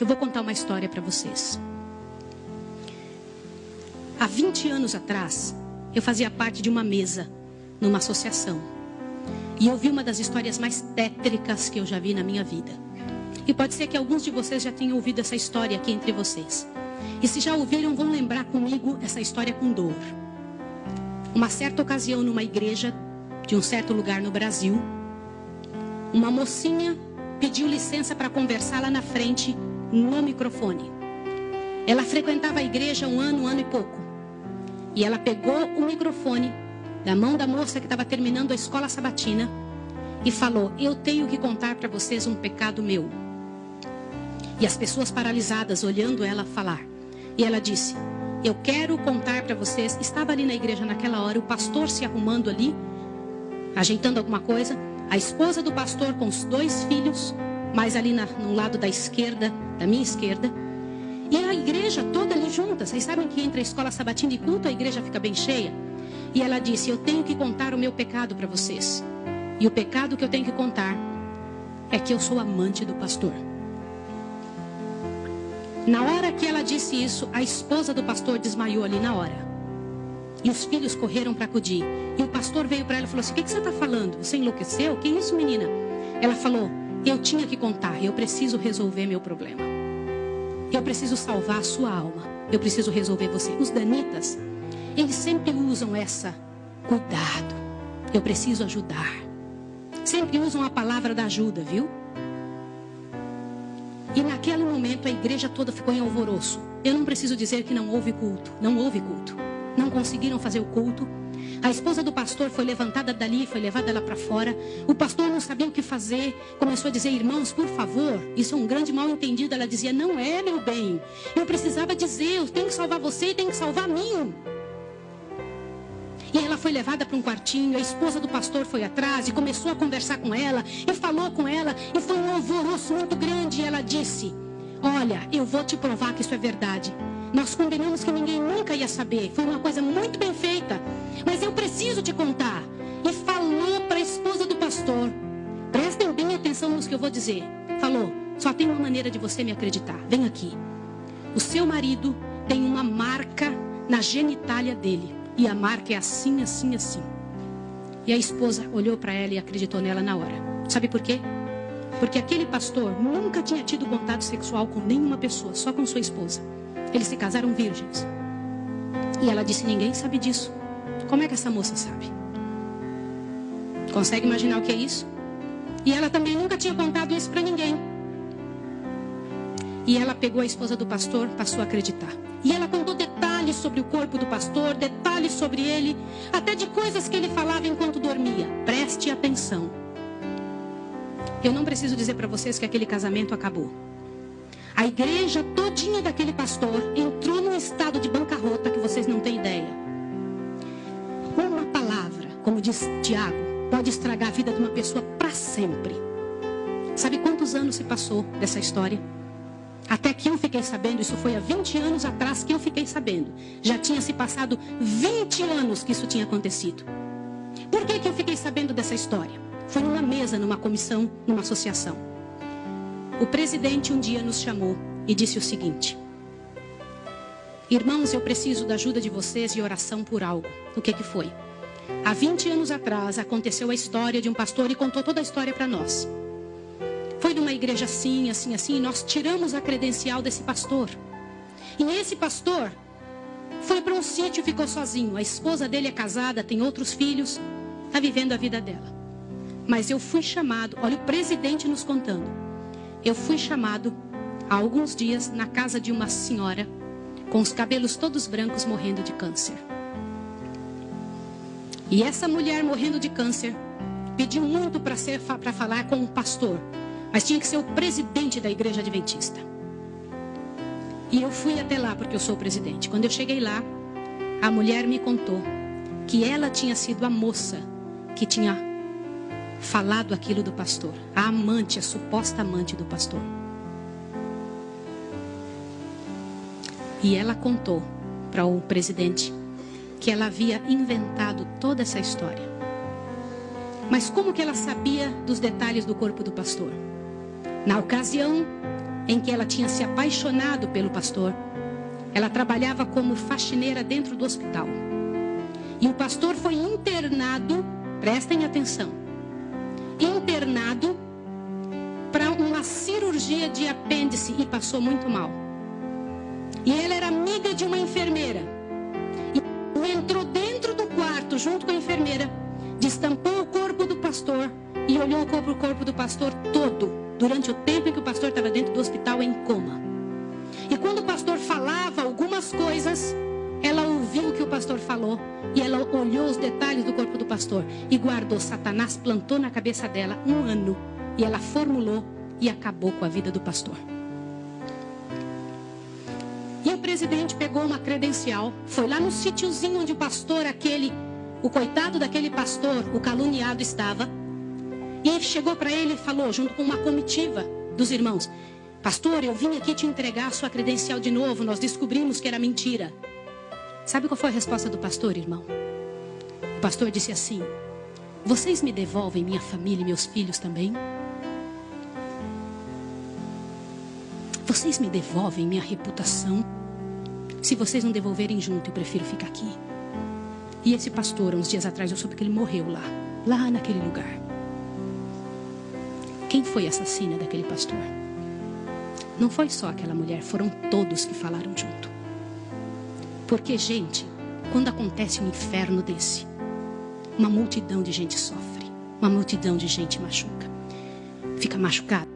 Eu vou contar uma história para vocês. Há 20 anos atrás, eu fazia parte de uma mesa numa associação. E eu vi uma das histórias mais tétricas que eu já vi na minha vida. E pode ser que alguns de vocês já tenham ouvido essa história aqui entre vocês. E se já ouviram, vão lembrar comigo essa história com dor. Uma certa ocasião, numa igreja de um certo lugar no Brasil, uma mocinha pediu licença para conversar lá na frente, no microfone. Ela frequentava a igreja um ano e pouco. E ela pegou o microfone da mão da moça que estava terminando a escola sabatina e falou: eu tenho que contar para vocês um pecado meu. E as pessoas paralisadas olhando ela falar. E ela disse: eu quero contar para vocês. Estava ali na igreja naquela hora o pastor se arrumando ali, ajeitando alguma coisa, a esposa do pastor com os 2 filhos, mais ali no lado da esquerda, da minha esquerda, e a igreja toda ali junta. Vocês sabem que entre a escola sabatina e culto a igreja fica bem cheia. E ela disse: eu tenho que contar o meu pecado para vocês. E o pecado que eu tenho que contar é que eu sou amante do pastor. Na hora que ela disse isso, a esposa do pastor desmaiou ali na hora. E os filhos correram para acudir. E o pastor veio para ela e falou assim: o que você está falando? Você enlouqueceu? Que isso, menina? Ela falou: eu tinha que contar, eu preciso resolver meu problema. Eu preciso salvar a sua alma. Eu preciso resolver você. Os danitas, eles sempre usam essa: cuidado, eu preciso ajudar. Sempre usam a palavra da ajuda, viu? E naquele momento a igreja toda ficou em alvoroço. Eu não preciso dizer que não houve culto. Não houve culto. Não conseguiram fazer o culto. A esposa do pastor foi levantada dali, foi levada lá para fora. O pastor não sabia o que fazer. Começou a dizer: irmãos, por favor, isso é um grande mal entendido. Ela dizia: não é, meu bem. Eu precisava dizer, eu tenho que salvar você e tenho que salvar a mim. E ela foi levada para um quartinho. A esposa do pastor foi atrás e começou a conversar com ela. E falou com ela. E foi um alvoroço muito grande. E ela disse: olha, eu vou te provar que isso é verdade. Nós combinamos que ninguém nunca ia saber. Foi uma coisa muito bem feita. Mas eu preciso te contar. E falou para a esposa do pastor. Prestem bem atenção nos que eu vou dizer. Falou: só tem uma maneira de você me acreditar. Vem aqui. O seu marido tem uma marca na genitália dele. E a marca é assim, assim, assim. E a esposa olhou para ela e acreditou nela na hora. Sabe por quê? Porque aquele pastor nunca tinha tido contato sexual com nenhuma pessoa, só com sua esposa. Eles se casaram virgens. E ela disse: ninguém sabe disso. Como é que essa moça sabe? Consegue imaginar o que é isso? E ela também nunca tinha contado isso para ninguém. E ela pegou a esposa do pastor, passou a acreditar. E ela contou detalhes sobre o corpo do pastor, detalhes sobre ele, até de coisas que ele falava enquanto dormia. Preste atenção. Eu não preciso dizer para vocês que aquele casamento acabou. A igreja todinha daquele pastor entrou num estado de bancarrota que vocês não têm ideia. Uma palavra, como diz Tiago, pode estragar a vida de uma pessoa para sempre. Sabe quantos anos se passou dessa história? Até que eu fiquei sabendo, isso foi há 20 anos atrás que eu fiquei sabendo. Já tinha se passado 20 anos que isso tinha acontecido. Por que eu fiquei sabendo dessa história? Foi numa mesa, numa comissão, numa associação. O presidente um dia nos chamou e disse o seguinte: irmãos, eu preciso da ajuda de vocês e oração por algo. O que foi? Há 20 anos atrás aconteceu a história de um pastor e contou toda a história para nós. Foi numa igreja assim, assim, assim, e nós tiramos a credencial desse pastor. E esse pastor foi para um sítio e ficou sozinho. A esposa dele é casada, tem outros filhos, está vivendo a vida dela. Mas eu fui chamado, olha o presidente nos contando. Eu fui chamado há alguns dias na casa de uma senhora com os cabelos todos brancos morrendo de câncer. E essa mulher morrendo de câncer pediu muito para falar com um pastor. Mas tinha que ser o presidente da igreja adventista. E eu fui até lá porque eu sou o presidente. Quando eu cheguei lá, a mulher me contou que ela tinha sido a moça que tinha falado aquilo do pastor. A amante, a suposta amante do pastor. E ela contou para o presidente que ela havia inventado toda essa história. Mas como que ela sabia dos detalhes do corpo do pastor? Na ocasião, em que ela tinha se apaixonado pelo pastor. Ela trabalhava como faxineira dentro do hospital. E o pastor foi internado, prestem atenção, internado para uma cirurgia de apêndice e passou muito mal. E ela era amiga de uma enfermeira. E entrou dentro do quarto junto com a enfermeira, destampou o corpo do pastor e olhou o corpo do pastor todo, durante o tempo em que o pastor estava dentro do hospital em coma. E quando o pastor falava algumas coisas, ela ouviu o que o pastor falou e ela olhou os detalhes do corpo do pastor e guardou. Satanás plantou na cabeça dela 1 ano e ela formulou e acabou com a vida do pastor. E o presidente pegou uma credencial, foi lá no sítiozinho onde o pastor o coitado daquele pastor, o caluniado, estava, e chegou para ele e falou, junto com uma comitiva dos irmãos: pastor, eu vim aqui te entregar a sua credencial de novo, nós descobrimos que era mentira. Sabe qual foi a resposta do pastor, irmão? O pastor disse assim: vocês me devolvem minha família e meus filhos também? Vocês me devolvem minha reputação? Se vocês não devolverem junto, eu prefiro ficar aqui. E esse pastor, uns dias atrás, eu soube que ele morreu lá naquele lugar. Quem foi a assassina daquele pastor? Não foi só aquela mulher, foram todos que falaram junto. Porque, gente, quando acontece um inferno desse, uma multidão de gente sofre, uma multidão de gente fica machucada.